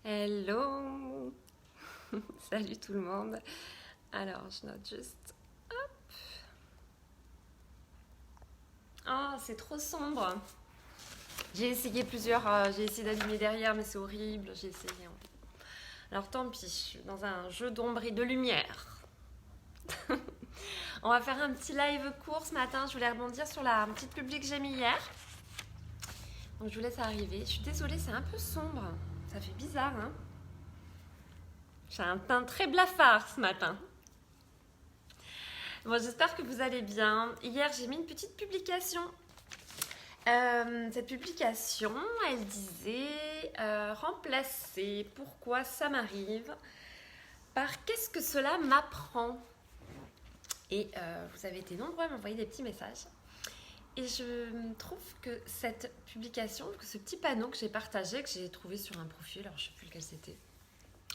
Hello. Salut tout le monde. Alors, je note juste. Oh, c'est trop sombre. J'ai essayé j'ai essayé d'allumer derrière, mais c'est horrible. J'ai essayé. Alors tant pis, je suis dans un jeu d'ombre et de lumière. On va faire un petit live court ce matin. Je voulais rebondir sur la petite publi que j'ai mis hier. Donc je vous laisse arriver. Je suis désolée, c'est un peu sombre. Ça fait bizarre, hein. J'ai un teint très blafard ce matin. Bon, j'espère que vous allez bien. Hier, j'ai mis une petite publication. Cette publication, elle disait remplacer pourquoi ça m'arrive par qu'est-ce que cela m'apprend. Et vous avez été nombreux à m'envoyer des petits messages. Et je trouve que cette publication, que ce petit panneau que j'ai partagé, que j'ai trouvé sur un profil, alors je ne sais plus lequel c'était,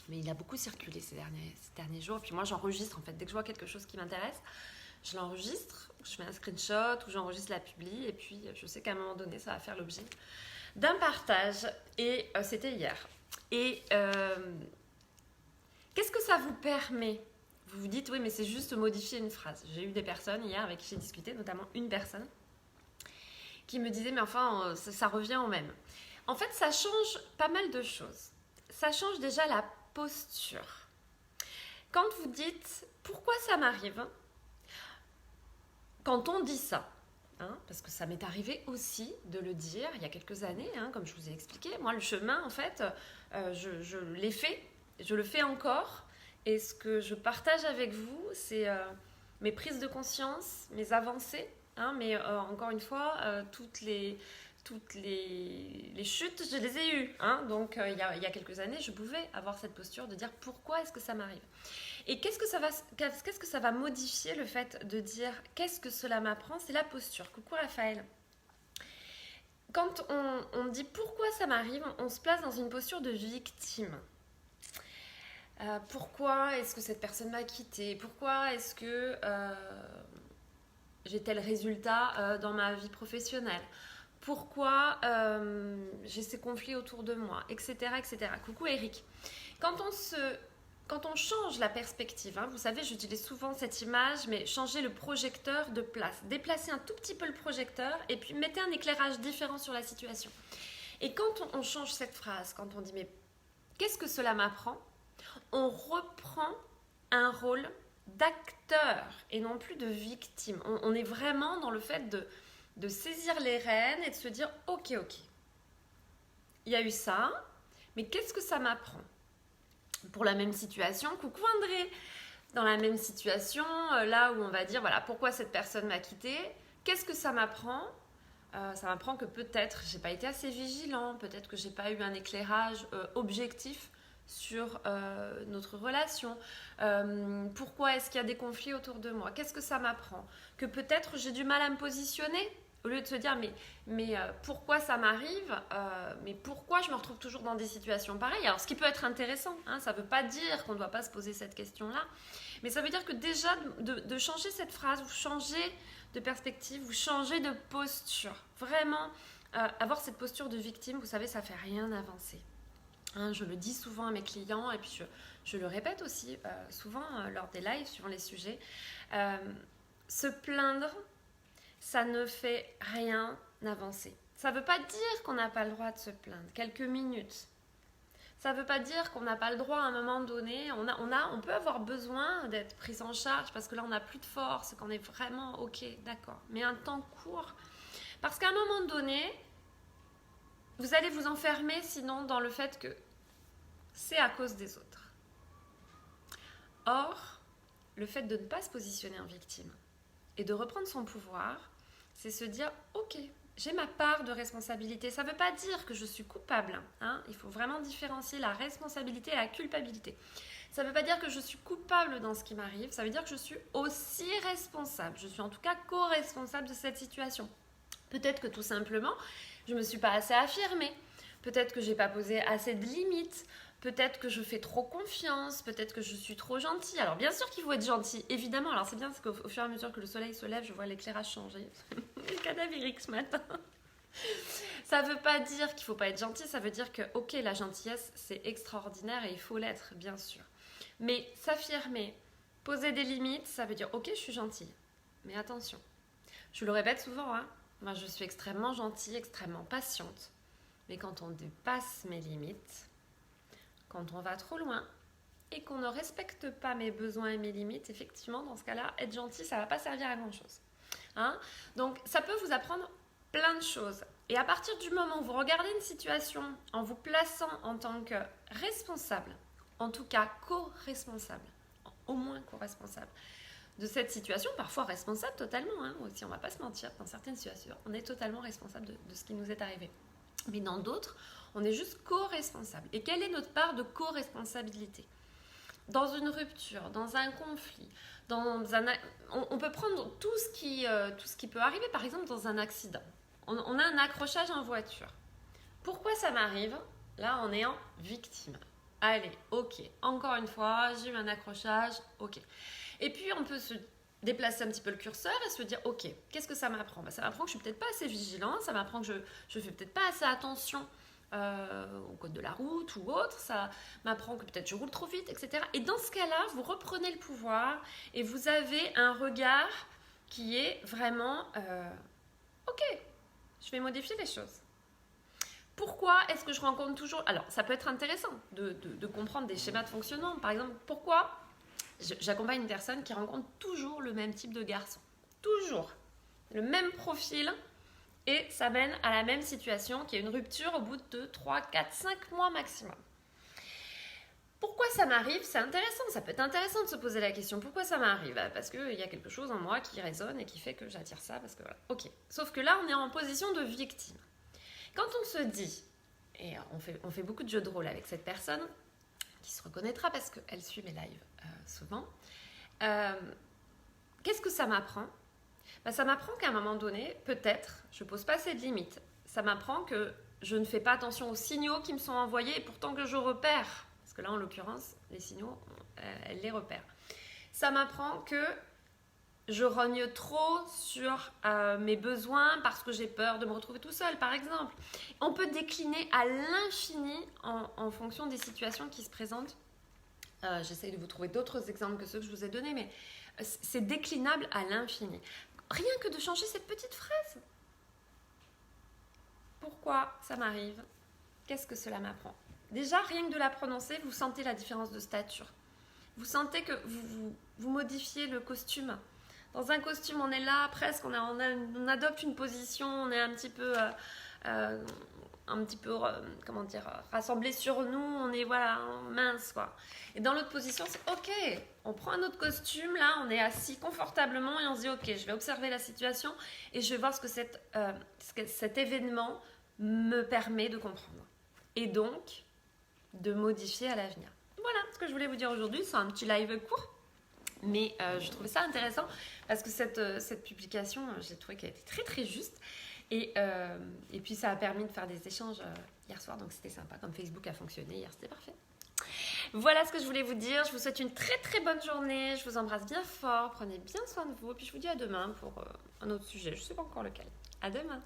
mais il a beaucoup circulé ces derniers jours. Puis moi, j'enregistre en fait. Dès que je vois quelque chose qui m'intéresse, je l'enregistre, je fais un screenshot ou j'enregistre la publi. Et puis, je sais qu'à un moment donné, ça va faire l'objet d'un partage. Et c'était hier. Et qu'est-ce que ça vous permet? Vous vous dites, oui, mais c'est juste modifier une phrase. J'ai eu des personnes hier avec qui j'ai discuté, notamment une personne, qui me disait, mais enfin, ça revient au même. En fait, ça change pas mal de choses. Ça change déjà la posture. Quand vous dites pourquoi ça m'arrive, quand on dit ça, parce que ça m'est arrivé aussi de le dire il y a quelques années, comme je vous ai expliqué, moi le chemin en fait, je l'ai fait, je le fais encore, et ce que je partage avec vous, c'est mes prises de conscience, mes avancées, mais encore une fois, toutes les chutes, je les ai eues. Donc, il y a quelques années, je pouvais avoir cette posture de dire pourquoi est-ce que ça m'arrive. Et qu'est-ce que ça va modifier le fait de dire qu'est-ce que cela m'apprend? C'est la posture. Coucou Raphaël. Quand on dit pourquoi ça m'arrive, on se place dans une posture de victime. Pourquoi est-ce que cette personne m'a quitté? Pourquoi est-ce que j'ai tel résultat dans ma vie professionnelle? Pourquoi j'ai ces conflits autour de moi, etc., etc. Coucou Eric. Quand on change la perspective, vous savez, j'utilise souvent cette image, mais changer le projecteur de place. Déplacer un tout petit peu le projecteur et puis mettez un éclairage différent sur la situation. Et quand on change cette phrase, quand on dit mais qu'est-ce que cela m'apprend? On reprend un rôle d'acteur et non plus de victime. On est vraiment dans le fait de saisir les rênes et de se dire ok, il y a eu ça, mais qu'est-ce que ça m'apprend? Pour la même situation, coucou André, dans la même situation, là où on va dire voilà pourquoi cette personne m'a quitté, qu'est-ce que ça m'apprend? Ça m'apprend que peut-être j'ai pas été assez vigilant, peut-être que j'ai pas eu un éclairage objectif sur notre relation. Pourquoi est-ce qu'il y a des conflits autour de moi? Qu'est-ce que ça m'apprend? Que peut-être j'ai du mal à me positionner au lieu de se dire mais pourquoi ça m'arrive, mais pourquoi je me retrouve toujours dans des situations pareilles. Alors ce qui peut être intéressant, ça ne veut pas dire qu'on ne doit pas se poser cette question-là, mais ça veut dire que déjà de changer cette phrase, vous changez de perspective, vous changez de posture. Vraiment, avoir cette posture de victime, vous savez, ça ne fait rien avancer. Je le dis souvent à mes clients et puis je le répète aussi souvent lors des lives suivant les sujets. Se plaindre, ça ne fait rien avancer. Ça ne veut pas dire qu'on n'a pas le droit de se plaindre. Quelques minutes. Ça ne veut pas dire qu'on n'a pas le droit à un moment donné. On peut avoir besoin d'être pris en charge parce que là, on n'a plus de force, qu'on est vraiment ok, d'accord. Mais un temps court. Parce qu'à un moment donné, vous allez vous enfermer sinon dans le fait que c'est à cause des autres. Or, le fait de ne pas se positionner en victime et de reprendre son pouvoir, c'est se dire ok, j'ai ma part de responsabilité. Ça ne veut pas dire que je suis coupable. Il faut vraiment différencier la responsabilité et la culpabilité. Ça ne veut pas dire que je suis coupable dans ce qui m'arrive. Ça veut dire que je suis aussi responsable. Je suis en tout cas co-responsable de cette situation. Peut-être que tout simplement, je ne me suis pas assez affirmée. Peut-être que je n'ai pas posé assez de limites. Peut-être que je fais trop confiance, peut-être que je suis trop gentille. Alors bien sûr qu'il faut être gentil, évidemment. Alors c'est bien parce qu'au fur et à mesure que le soleil se lève, je vois l'éclairage changer. C'est cadavérique ce matin. Ça veut pas dire qu'il faut pas être gentil, ça veut dire que, ok, la gentillesse, c'est extraordinaire et il faut l'être, bien sûr. Mais s'affirmer, poser des limites, ça veut dire, ok, je suis gentille. Mais attention, je le répète souvent, hein, moi je suis extrêmement gentille, extrêmement patiente. Mais quand on dépasse mes limites, quand on va trop loin et qu'on ne respecte pas mes besoins et mes limites, effectivement, dans ce cas-là, être gentil, ça ne va pas servir à grand-chose. Hein? Donc, ça peut vous apprendre plein de choses. Et à partir du moment où vous regardez une situation en vous plaçant en tant que responsable, en tout cas co-responsable, au moins co-responsable de cette situation, parfois responsable totalement, hein, aussi on ne va pas se mentir, dans certaines situations, on est totalement responsable de ce qui nous est arrivé. Mais dans d'autres, on est juste co-responsable. Et quelle est notre part de co-responsabilité ? Dans une rupture, dans un conflit, on peut prendre tout ce qui peut arriver, par exemple dans un accident. On a un accrochage en voiture. Pourquoi ça m'arrive ? Là, on est en victime. Allez, ok, encore une fois, j'ai eu un accrochage, ok. Et puis, on peut se déplacer un petit peu le curseur et se dire, ok, qu'est-ce que ça m'apprend ? Ça m'apprend que je ne suis peut-être pas assez vigilante, ça m'apprend que je ne fais peut-être pas assez attention au code de la route ou autre, ça m'apprend que peut-être je roule trop vite, etc. Et dans ce cas-là, vous reprenez le pouvoir et vous avez un regard qui est vraiment, ok, je vais modifier les choses. Pourquoi est-ce que je rencontre toujours... Alors, ça peut être intéressant de comprendre des schémas de fonctionnement. Par exemple, pourquoi j'accompagne une personne qui rencontre toujours le même type de garçon. Toujours. Le même profil et ça mène à la même situation qui est une rupture au bout de 3, 4, 5 mois maximum. Pourquoi ça m'arrive ? C'est intéressant, ça peut être intéressant de se poser la question. Pourquoi ça m'arrive ? Parce qu'il y a quelque chose en moi qui résonne et qui fait que j'attire ça. Parce que voilà. Ok. Sauf que là, on est en position de victime. Quand on se dit, et on fait beaucoup de jeux de rôle avec cette personne, qui se reconnaîtra parce qu'elle suit mes lives souvent, qu'est-ce que ça m'apprend ? Ça m'apprend qu'à un moment donné, peut-être, je ne pose pas assez de limites. Ça m'apprend que je ne fais pas attention aux signaux qui me sont envoyés et pourtant que je repère. Parce que là, en l'occurrence, les signaux, elle les repère. Ça m'apprend que je rogne trop sur mes besoins parce que j'ai peur de me retrouver tout seul, par exemple. On peut décliner à l'infini en fonction des situations qui se présentent. J'essaye de vous trouver d'autres exemples que ceux que je vous ai donnés, mais c'est déclinable à l'infini. Rien que de changer cette petite phrase. Pourquoi ça m'arrive ? Qu'est-ce que cela m'apprend ? Déjà, rien que de la prononcer, vous sentez la différence de stature. Vous sentez que vous modifiez le costume. Dans un costume, on est là, presque, on adopte une position, on est un petit peu rassemblé sur nous, on est mince quoi. Et dans l'autre position, c'est ok, on prend un autre costume, là, on est assis confortablement et on se dit ok, je vais observer la situation et je vais voir ce que cet événement me permet de comprendre. Et donc, de modifier à l'avenir. Voilà ce que je voulais vous dire aujourd'hui, c'est un petit live court. Mais je trouvais ça intéressant parce que cette publication, j'ai trouvé qu'elle était très très juste et puis ça a permis de faire des échanges hier soir, donc c'était sympa, comme Facebook a fonctionné hier, c'était parfait. Voilà ce que je voulais vous dire, je vous souhaite une très très bonne journée, je vous embrasse bien fort, prenez bien soin de vous et puis je vous dis à demain pour un autre sujet, je ne sais pas encore lequel. À demain.